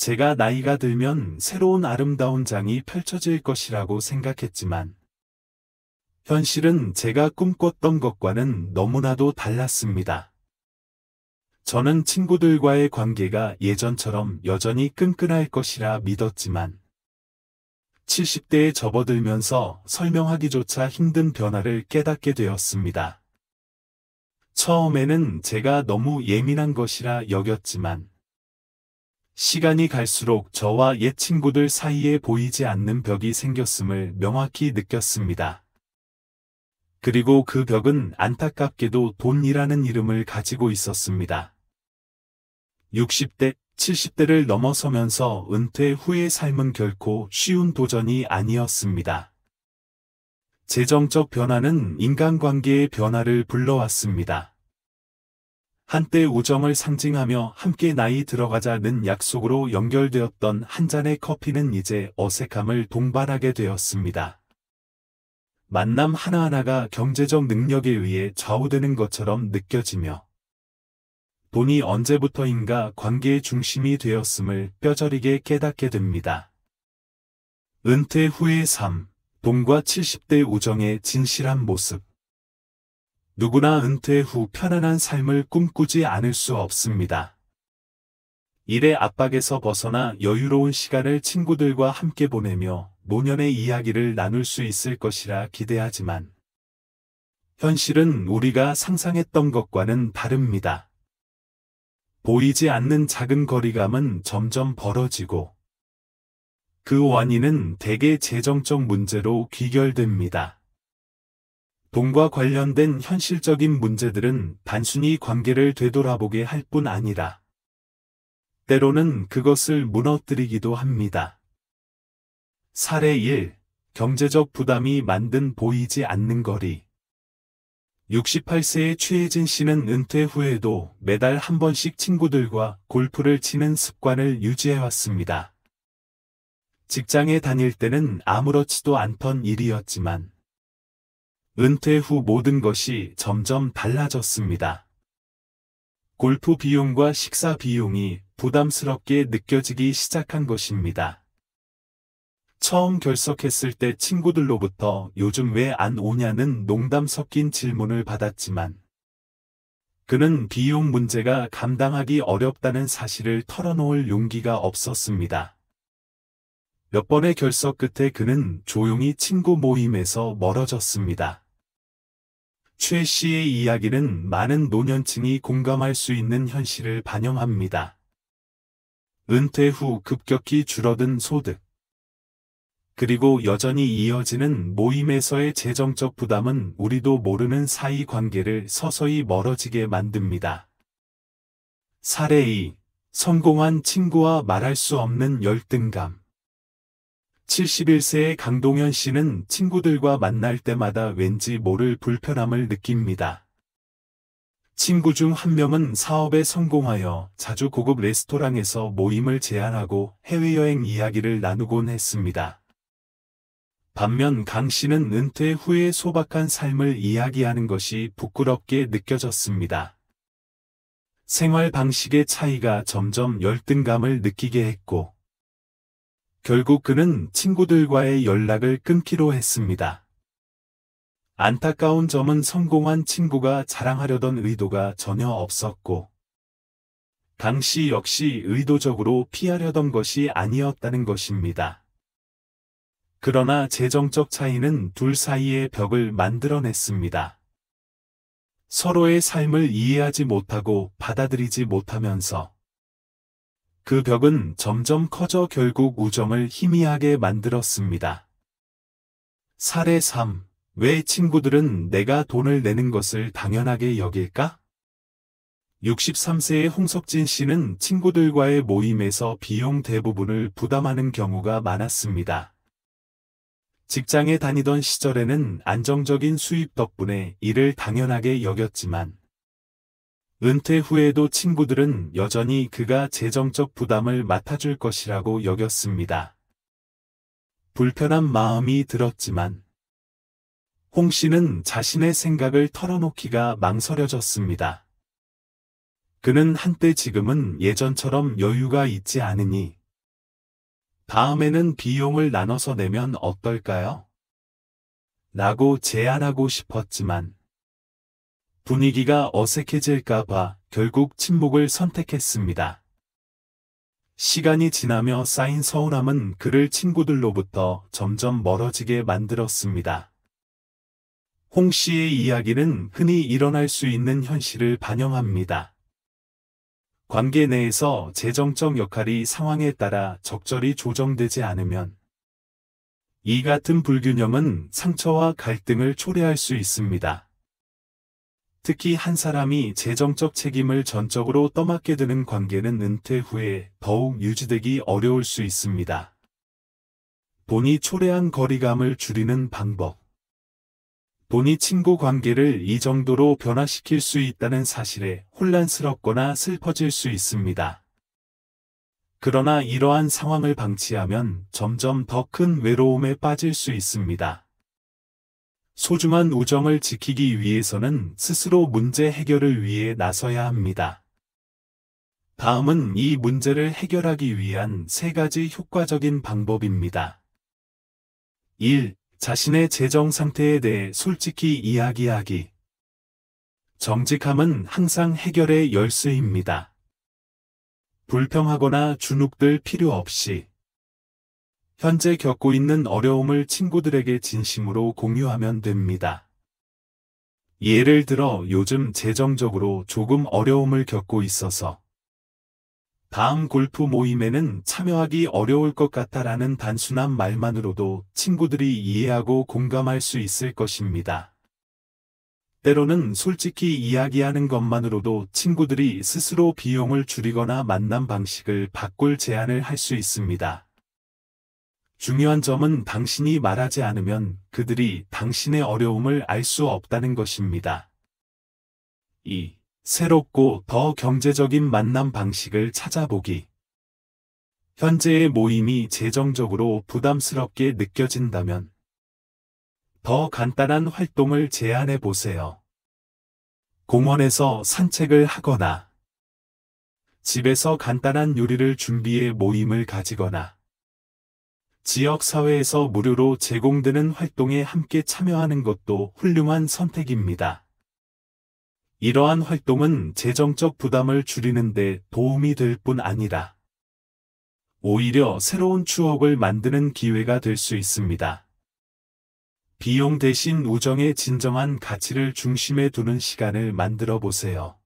제가 나이가 들면 새로운 아름다운 장이 펼쳐질 것이라고 생각했지만, 현실은 제가 꿈꿨던 것과는 너무나도 달랐습니다. 저는 친구들과의 관계가 예전처럼 여전히 끈끈할 것이라 믿었지만, 70대에 접어들면서 설명하기조차 힘든 변화를 깨닫게 되었습니다. 처음에는 제가 너무 예민한 것이라 여겼지만, 시간이 갈수록 저와 옛 친구들 사이에 보이지 않는 벽이 생겼음을 명확히 느꼈습니다. 그리고 그 벽은 안타깝게도 돈이라는 이름을 가지고 있었습니다. 60대, 70대를 넘어서면서 은퇴 후의 삶은 결코 쉬운 도전이 아니었습니다. 재정적 변화는 인간관계의 변화를 불러왔습니다. 한때 우정을 상징하며 함께 나이 들어가자는 약속으로 연결되었던 한 잔의 커피는 이제 어색함을 동반하게 되었습니다. 만남 하나하나가 경제적 능력에 의해 좌우되는 것처럼 느껴지며, 돈이 언제부터인가 관계의 중심이 되었음을 뼈저리게 깨닫게 됩니다. 은퇴 후의 삶, 돈과 70대 우정의 진실한 모습. 누구나 은퇴 후 편안한 삶을 꿈꾸지 않을 수 없습니다. 일의 압박에서 벗어나 여유로운 시간을 친구들과 함께 보내며 노년의 이야기를 나눌 수 있을 것이라 기대하지만, 현실은 우리가 상상했던 것과는 다릅니다. 보이지 않는 작은 거리감은 점점 벌어지고, 그 원인은 대개 재정적 문제로 귀결됩니다. 돈과 관련된 현실적인 문제들은 단순히 관계를 되돌아보게 할 뿐 아니라, 때로는 그것을 무너뜨리기도 합니다. 사례 1. 경제적 부담이 만든 보이지 않는 거리. 68세의 최혜진 씨는 은퇴 후에도 매달 한 번씩 친구들과 골프를 치는 습관을 유지해왔습니다. 직장에 다닐 때는 아무렇지도 않던 일이었지만, 은퇴 후 모든 것이 점점 달라졌습니다. 골프 비용과 식사 비용이 부담스럽게 느껴지기 시작한 것입니다. 처음 결석했을 때 친구들로부터 요즘 왜 안 오냐는 농담 섞인 질문을 받았지만, 그는 비용 문제가 감당하기 어렵다는 사실을 털어놓을 용기가 없었습니다. 몇 번의 결석 끝에 그는 조용히 친구 모임에서 멀어졌습니다. 최 씨의 이야기는 많은 노년층이 공감할 수 있는 현실을 반영합니다. 은퇴 후 급격히 줄어든 소득, 그리고 여전히 이어지는 모임에서의 재정적 부담은 우리도 모르는 사이 관계를 서서히 멀어지게 만듭니다. 사례 2. 성공한 친구와 말할 수 없는 열등감. 71세의 강동현 씨는 친구들과 만날 때마다 왠지 모를 불편함을 느낍니다. 친구 중 한 명은 사업에 성공하여 자주 고급 레스토랑에서 모임을 제안하고 해외여행 이야기를 나누곤 했습니다. 반면 강 씨는 은퇴 후의 소박한 삶을 이야기하는 것이 부끄럽게 느껴졌습니다. 생활 방식의 차이가 점점 열등감을 느끼게 했고, 결국 그는 친구들과의 연락을 끊기로 했습니다. 안타까운 점은 성공한 친구가 자랑하려던 의도가 전혀 없었고, 강 씨 역시 의도적으로 피하려던 것이 아니었다는 것입니다. 그러나 재정적 차이는 둘 사이의 벽을 만들어냈습니다. 서로의 삶을 이해하지 못하고 받아들이지 못하면서, 그 벽은 점점 커져 결국 우정을 희미하게 만들었습니다. 사례 3. 왜 친구들은 내가 돈을 내는 것을 당연하게 여길까? 63세의 홍석진 씨는 친구들과의 모임에서 비용 대부분을 부담하는 경우가 많았습니다. 직장에 다니던 시절에는 안정적인 수입 덕분에 이를 당연하게 여겼지만, 은퇴 후에도 친구들은 여전히 그가 재정적 부담을 맡아줄 것이라고 여겼습니다. 불편한 마음이 들었지만, 홍 씨는 자신의 생각을 털어놓기가 망설여졌습니다. 그는 한때 지금은 예전처럼 여유가 있지 않으니 다음에는 비용을 나눠서 내면 어떨까요? 라고 제안하고 싶었지만 분위기가 어색해질까봐 결국 침묵을 선택했습니다. 시간이 지나며 쌓인 서운함은 그를 친구들로부터 점점 멀어지게 만들었습니다. 홍 씨의 이야기는 흔히 일어날 수 있는 현실을 반영합니다. 관계 내에서 재정적 역할이 상황에 따라 적절히 조정되지 않으면 이 같은 불균형은 상처와 갈등을 초래할 수 있습니다. 특히 한 사람이 재정적 책임을 전적으로 떠맡게 되는 관계는 은퇴 후에 더욱 유지되기 어려울 수 있습니다. 돈이 초래한 거리감을 줄이는 방법. 돈이 친구 관계를 이 정도로 변화시킬 수 있다는 사실에 혼란스럽거나 슬퍼질 수 있습니다. 그러나 이러한 상황을 방치하면 점점 더 큰 외로움에 빠질 수 있습니다. 소중한 우정을 지키기 위해서는 스스로 문제 해결을 위해 나서야 합니다. 다음은 이 문제를 해결하기 위한 3가지 효과적인 방법입니다. 1. 자신의 재정 상태에 대해 솔직히 이야기하기. 정직함은 항상 해결의 열쇠입니다. 불평하거나 주눅들 필요 없이 현재 겪고 있는 어려움을 친구들에게 진심으로 공유하면 됩니다. 예를 들어 요즘 재정적으로 조금 어려움을 겪고 있어서 다음 골프 모임에는 참여하기 어려울 것 같다라는 단순한 말만으로도 친구들이 이해하고 공감할 수 있을 것입니다. 때로는 솔직히 이야기하는 것만으로도 친구들이 스스로 비용을 줄이거나 만남 방식을 바꿀 제안을 할 수 있습니다. 중요한 점은 당신이 말하지 않으면 그들이 당신의 어려움을 알 수 없다는 것입니다. 2. 새롭고 더 경제적인 만남 방식을 찾아보기. 현재의 모임이 재정적으로 부담스럽게 느껴진다면 더 간단한 활동을 제안해 보세요. 공원에서 산책을 하거나 집에서 간단한 요리를 준비해 모임을 가지거나 지역사회에서 무료로 제공되는 활동에 함께 참여하는 것도 훌륭한 선택입니다. 이러한 활동은 재정적 부담을 줄이는 데 도움이 될 뿐 아니라 오히려 새로운 추억을 만드는 기회가 될 수 있습니다. 비용 대신 우정의 진정한 가치를 중심에 두는 시간을 만들어 보세요.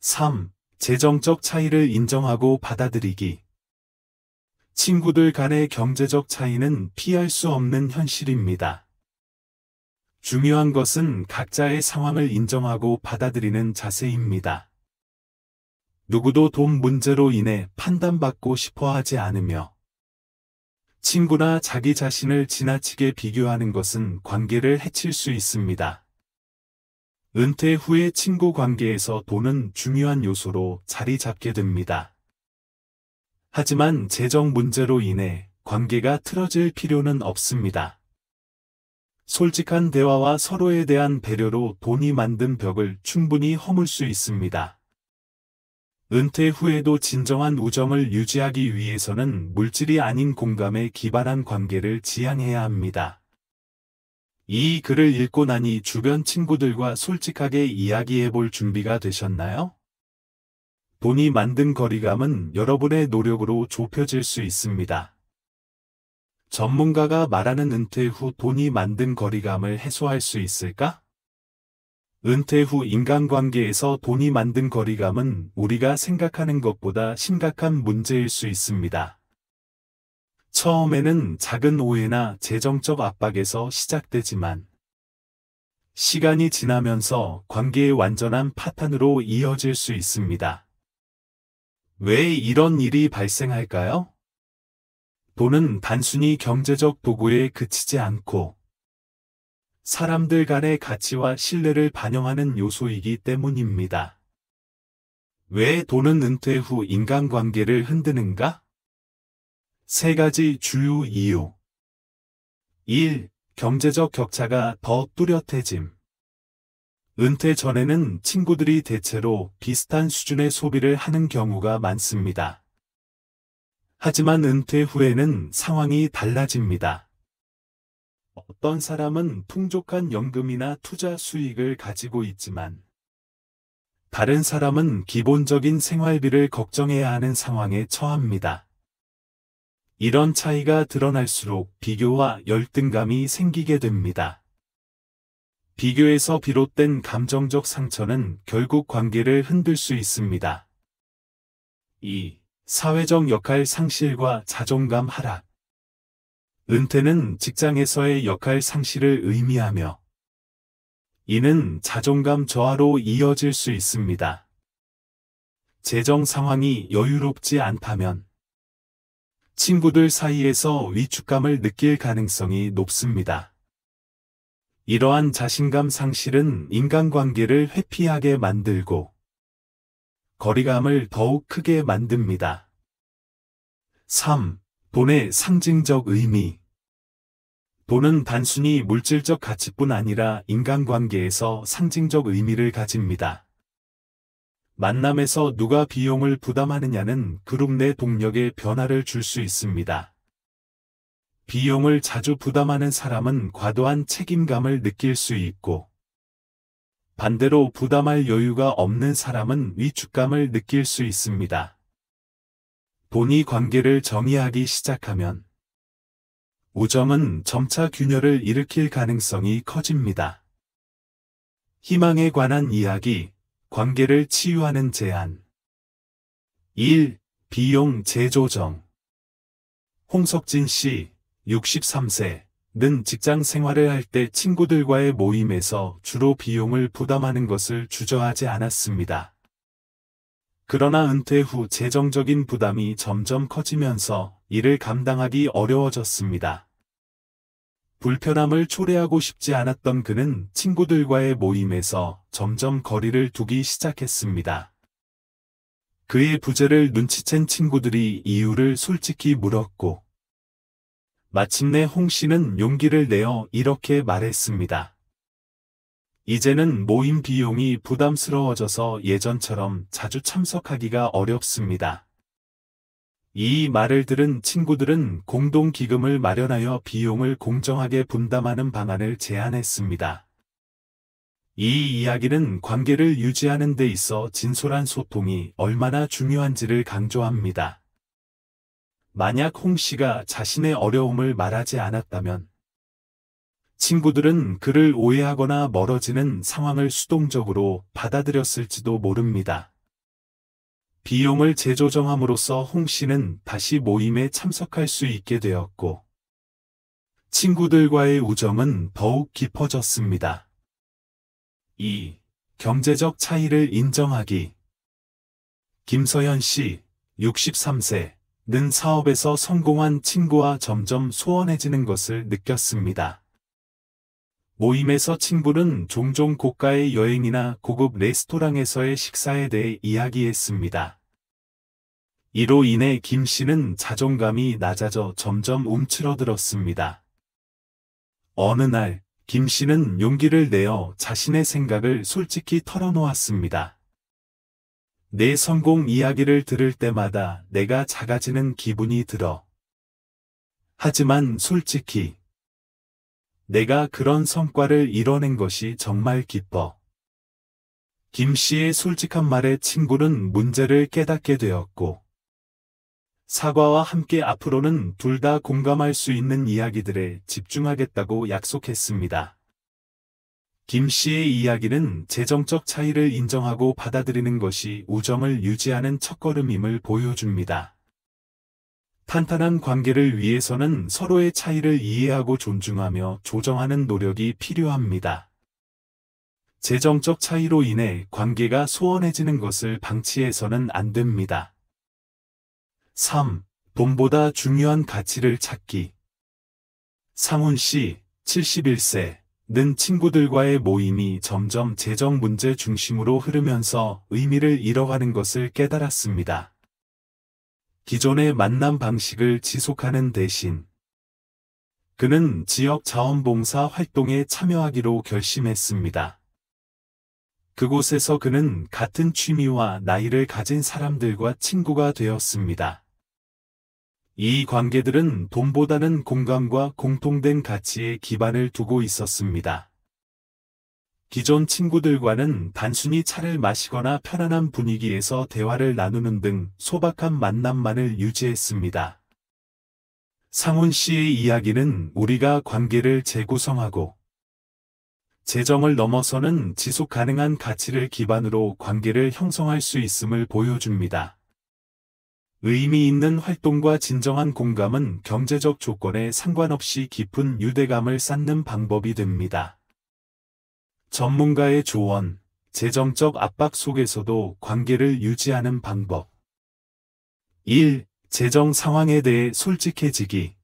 3. 재정적 차이를 인정하고 받아들이기. 친구들 간의 경제적 차이는 피할 수 없는 현실입니다. 중요한 것은 각자의 상황을 인정하고 받아들이는 자세입니다. 누구도 돈 문제로 인해 판단받고 싶어 하지 않으며 친구나 자기 자신을 지나치게 비교하는 것은 관계를 해칠 수 있습니다. 은퇴 후의 친구 관계에서 돈은 중요한 요소로 자리 잡게 됩니다. 하지만 재정 문제로 인해 관계가 틀어질 필요는 없습니다. 솔직한 대화와 서로에 대한 배려로 돈이 만든 벽을 충분히 허물 수 있습니다. 은퇴 후에도 진정한 우정을 유지하기 위해서는 물질이 아닌 공감에 기반한 관계를 지향해야 합니다. 이 글을 읽고 나니 주변 친구들과 솔직하게 이야기해 볼 준비가 되셨나요? 돈이 만든 거리감은 여러분의 노력으로 좁혀질 수 있습니다. 전문가가 말하는 은퇴 후 돈이 만든 거리감을 해소할 수 있을까? 은퇴 후 인간관계에서 돈이 만든 거리감은 우리가 생각하는 것보다 심각한 문제일 수 있습니다. 처음에는 작은 오해나 재정적 압박에서 시작되지만 시간이 지나면서 관계의 완전한 파탄으로 이어질 수 있습니다. 왜 이런 일이 발생할까요? 돈은 단순히 경제적 도구에 그치지 않고 사람들 간의 가치와 신뢰를 반영하는 요소이기 때문입니다. 왜 돈은 은퇴 후 인간관계를 흔드는가? 3가지 주요 이유. 1. 경제적 격차가 더 뚜렷해짐. 은퇴 전에는 친구들이 대체로 비슷한 수준의 소비를 하는 경우가 많습니다. 하지만 은퇴 후에는 상황이 달라집니다. 어떤 사람은 풍족한 연금이나 투자 수익을 가지고 있지만 다른 사람은 기본적인 생활비를 걱정해야 하는 상황에 처합니다. 이런 차이가 드러날수록 비교와 열등감이 생기게 됩니다. 비교에서 비롯된 감정적 상처는 결국 관계를 흔들 수 있습니다. 2. 사회적 역할 상실과 자존감 하락. 은퇴는 직장에서의 역할 상실을 의미하며 이는 자존감 저하로 이어질 수 있습니다. 재정 상황이 여유롭지 않다면 친구들 사이에서 위축감을 느낄 가능성이 높습니다. 이러한 자신감 상실은 인간관계를 회피하게 만들고 거리감을 더욱 크게 만듭니다. 3. 돈의 상징적 의미. 돈은 단순히 물질적 가치뿐 아니라 인간관계에서 상징적 의미를 가집니다. 만남에서 누가 비용을 부담하느냐는 그룹 내 동력에 변화를 줄 수 있습니다. 비용을 자주 부담하는 사람은 과도한 책임감을 느낄 수 있고, 반대로 부담할 여유가 없는 사람은 위축감을 느낄 수 있습니다. 돈이 관계를 정의하기 시작하면 우정은 점차 균열을 일으킬 가능성이 커집니다. 희망에 관한 이야기, 관계를 치유하는 제안. 1. 비용 재조정. 홍석진 씨, 63세는 직장 생활을 할 때 친구들과의 모임에서 주로 비용을 부담하는 것을 주저하지 않았습니다. 그러나 은퇴 후 재정적인 부담이 점점 커지면서 이를 감당하기 어려워졌습니다. 불편함을 초래하고 싶지 않았던 그는 친구들과의 모임에서 점점 거리를 두기 시작했습니다. 그의 부재를 눈치챈 친구들이 이유를 솔직히 물었고, 마침내 홍 씨는 용기를 내어 이렇게 말했습니다. 이제는 모임 비용이 부담스러워져서 예전처럼 자주 참석하기가 어렵습니다. 이 말을 들은 친구들은 공동기금을 마련하여 비용을 공정하게 분담하는 방안을 제안했습니다. 이 이야기는 관계를 유지하는 데 있어 진솔한 소통이 얼마나 중요한지를 강조합니다. 만약 홍 씨가 자신의 어려움을 말하지 않았다면 친구들은 그를 오해하거나 멀어지는 상황을 수동적으로 받아들였을지도 모릅니다. 비용을 재조정함으로써 홍 씨는 다시 모임에 참석할 수 있게 되었고, 친구들과의 우정은 더욱 깊어졌습니다. 2. 경제적 차이를 인정하기. 김서현 씨, 63세는 사업에서 성공한 친구와 점점 소원해지는 것을 느꼈습니다. 모임에서 친구는 종종 고가의 여행이나 고급 레스토랑에서의 식사에 대해 이야기했습니다. 이로 인해 김 씨는 자존감이 낮아져 점점 움츠러들었습니다. 어느 날, 김 씨는 용기를 내어 자신의 생각을 솔직히 털어놓았습니다. 내 성공 이야기를 들을 때마다 내가 작아지는 기분이 들어. 하지만 솔직히, 내가 그런 성과를 이뤄낸 것이 정말 기뻐. 김 씨의 솔직한 말에 친구는 문제를 깨닫게 되었고, 사과와 함께 앞으로는 둘 다 공감할 수 있는 이야기들에 집중하겠다고 약속했습니다. 김 씨의 이야기는 재정적 차이를 인정하고 받아들이는 것이 우정을 유지하는 첫걸음임을 보여줍니다. 탄탄한 관계를 위해서는 서로의 차이를 이해하고 존중하며 조정하는 노력이 필요합니다. 재정적 차이로 인해 관계가 소원해지는 것을 방치해서는 안 됩니다. 3. 돈보다 중요한 가치를 찾기. 상훈 씨, 71세는 친구들과의 모임이 점점 재정 문제 중심으로 흐르면서 의미를 잃어가는 것을 깨달았습니다. 기존의 만남 방식을 지속하는 대신 그는 지역 자원봉사 활동에 참여하기로 결심했습니다. 그곳에서 그는 같은 취미와 나이를 가진 사람들과 친구가 되었습니다. 이 관계들은 돈보다는 공감과 공통된 가치에 기반을 두고 있었습니다. 기존 친구들과는 단순히 차를 마시거나 편안한 분위기에서 대화를 나누는 등 소박한 만남만을 유지했습니다. 상훈 씨의 이야기는 우리가 관계를 재구성하고 재정을 넘어서는 지속 가능한 가치를 기반으로 관계를 형성할 수 있음을 보여줍니다. 의미 있는 활동과 진정한 공감은 경제적 조건에 상관없이 깊은 유대감을 쌓는 방법이 됩니다. 전문가의 조언, 재정적 압박 속에서도 관계를 유지하는 방법. 1. 재정 상황에 대해 솔직해지기.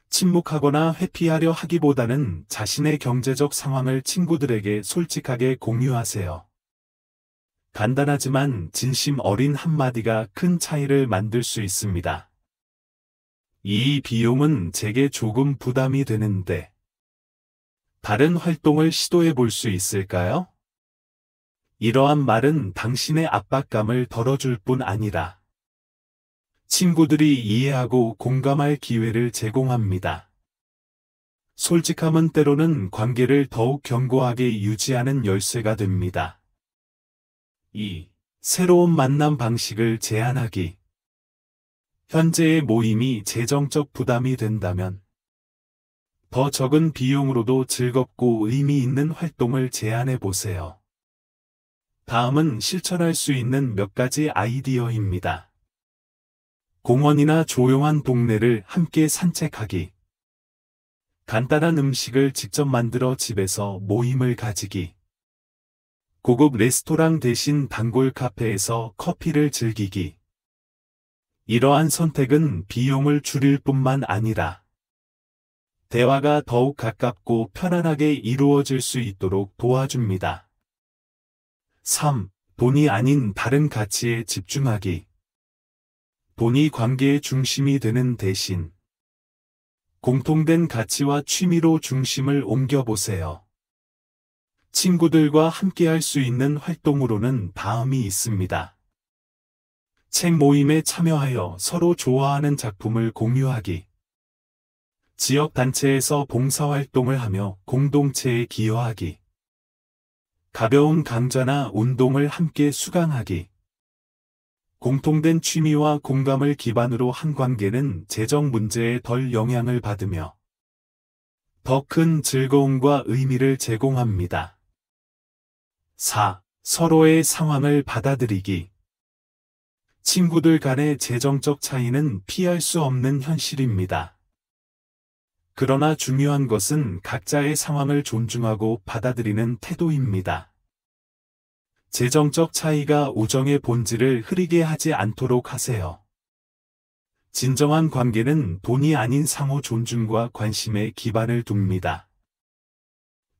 침묵하거나 회피하려 하기보다는 자신의 경제적 상황을 친구들에게 솔직하게 공유하세요. 간단하지만 진심 어린 한마디가 큰 차이를 만들 수 있습니다. 이 비용은 제게 조금 부담이 되는데 다른 활동을 시도해 볼 수 있을까요? 이러한 말은 당신의 압박감을 덜어줄 뿐 아니라 친구들이 이해하고 공감할 기회를 제공합니다. 솔직함은 때로는 관계를 더욱 견고하게 유지하는 열쇠가 됩니다. 2. 새로운 만남 방식을 제안하기. 현재의 모임이 재정적 부담이 된다면 더 적은 비용으로도 즐겁고 의미 있는 활동을 제안해 보세요. 다음은 실천할 수 있는 몇 가지 아이디어입니다. 공원이나 조용한 동네를 함께 산책하기. 간단한 음식을 직접 만들어 집에서 모임을 가지기. 고급 레스토랑 대신 단골 카페에서 커피를 즐기기. 이러한 선택은 비용을 줄일 뿐만 아니라 대화가 더욱 가깝고 편안하게 이루어질 수 있도록 도와줍니다. 3. 돈이 아닌 다른 가치에 집중하기. 돈이 관계의 중심이 되는 대신 공통된 가치와 취미로 중심을 옮겨보세요. 친구들과 함께 할 수 있는 활동으로는 다음이 있습니다. 책 모임에 참여하여 서로 좋아하는 작품을 공유하기. 지역 단체에서 봉사활동을 하며 공동체에 기여하기. 가벼운 강좌나 운동을 함께 수강하기. 공통된 취미와 공감을 기반으로 한 관계는 재정 문제에 덜 영향을 받으며 더 큰 즐거움과 의미를 제공합니다. 4. 서로의 상황을 받아들이기. 친구들 간의 재정적 차이는 피할 수 없는 현실입니다. 그러나 중요한 것은 각자의 상황을 존중하고 받아들이는 태도입니다. 재정적 차이가 우정의 본질을 흐리게 하지 않도록 하세요. 진정한 관계는 돈이 아닌 상호 존중과 관심에 기반을 둡니다.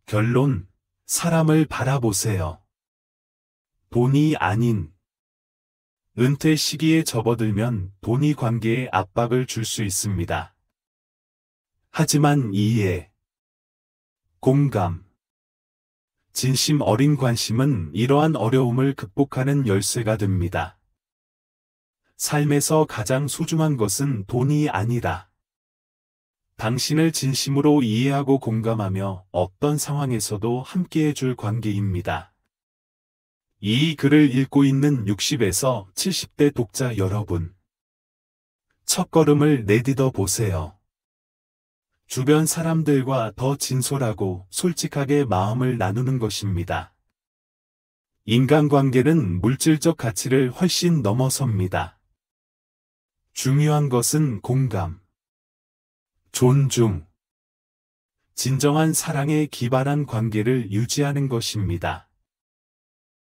결론, 사람을 바라보세요. 돈이 아닌 은퇴 시기에 접어들면 돈이 관계에 압박을 줄 수 있습니다. 하지만 이해, 공감, 진심 어린 관심은 이러한 어려움을 극복하는 열쇠가 됩니다. 삶에서 가장 소중한 것은 돈이 아니라 당신을 진심으로 이해하고 공감하며 어떤 상황에서도 함께해 줄 관계입니다. 이 글을 읽고 있는 60에서 70대 독자 여러분, 첫걸음을 내딛어 보세요. 주변 사람들과 더 진솔하고 솔직하게 마음을 나누는 것입니다. 인간관계는 물질적 가치를 훨씬 넘어섭니다. 중요한 것은 공감, 존중, 진정한 사랑에 기반한 관계를 유지하는 것입니다.